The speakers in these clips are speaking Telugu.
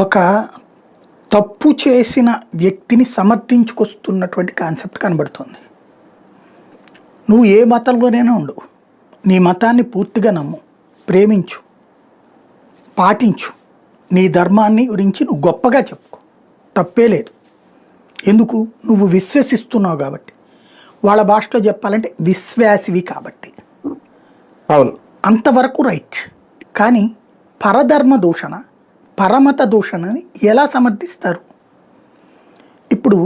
ఒక తప్పు చేసిన వ్యక్తిని సమర్థించుకొస్తున్నటువంటి కాన్సెప్ట్ కనబడుతుంది. నువ్వు ఏ మతంలోనైనా ఉండు, నీ మతాన్ని పూర్తిగా నమ్ము, ప్రేమించు, పాటించు, నీ ధర్మాన్ని గురించి నువ్వు గొప్పగా చెప్పుకో, తప్పే లేదు. ఎందుకు? నువ్వు విశ్వసిస్తున్నావు కాబట్టి. వాళ్ళ భాషలో చెప్పాలంటే విశ్వాసివి కాబట్టి. అవును, అంతవరకు రైట్. కానీ పరధర్మ దూషణ, పరమత దూషణని ఎలా సమర్థిస్తారు? ఇప్పుడు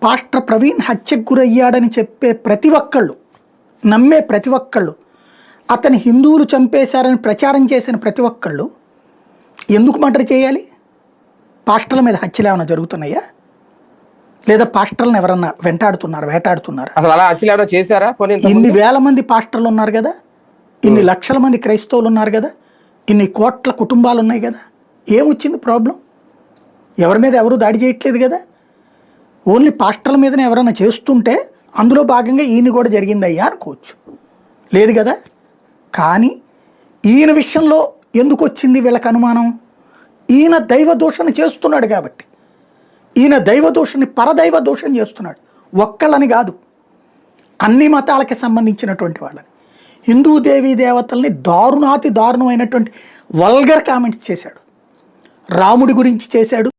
పాస్టర్ ప్రవీణ్ హత్యకు గురయ్యాడని చెప్పే ప్రతి ఒక్కళ్ళు, నమ్మే ప్రతి ఒక్కళ్ళు, అతని హిందువులు చంపేశారని ప్రచారం చేసిన ప్రతి ఒక్కళ్ళు ఎందుకు మర్డర్ చేయాలి? పాస్టర్ల మీద హత్యలు ఏమైనా జరుగుతున్నాయా? లేదా పాస్టర్లను ఎవరన్నా వేటాడుతున్నారా? అసలు అలా హత్యలు ఎవరైనా చేశారా? ఇన్ని వేల మంది పాస్టర్లు ఉన్నారు కదా, ఇన్ని లక్షల మంది క్రైస్తవులు ఉన్నారు కదా, ఇన్ని కోట్ల కుటుంబాలు ఉన్నాయి కదా, ఏమొచ్చింది ప్రాబ్లం? ఎవరి మీద ఎవరు దాడి చేయట్లేదు కదా. ఓన్లీ పాస్టర్ల మీదనే ఎవరైనా చేస్తుంటే అందులో భాగంగా ఈయన కూడా జరిగిందయ్యా అనుకోవచ్చు, లేదు కదా. కానీ ఈయన విషయంలో ఎందుకు వచ్చింది వీళ్ళకి అనుమానం? ఈయన దైవ దూషణ చేస్తున్నాడు కాబట్టి. ఈయన దైవ దూషణని పరదైవ దూషణ చేస్తున్నాడు. ఒక్కళ్ళని కాదు, అన్ని మతాలకి సంబంధించినటువంటి వాళ్ళని. హిందూ దేవీ దేవతల్ని దారుణాతి దారుణమైనటువంటి వల్గర్ కామెంట్స్ చేశాడు. రాముడి గురించి చేశాడు,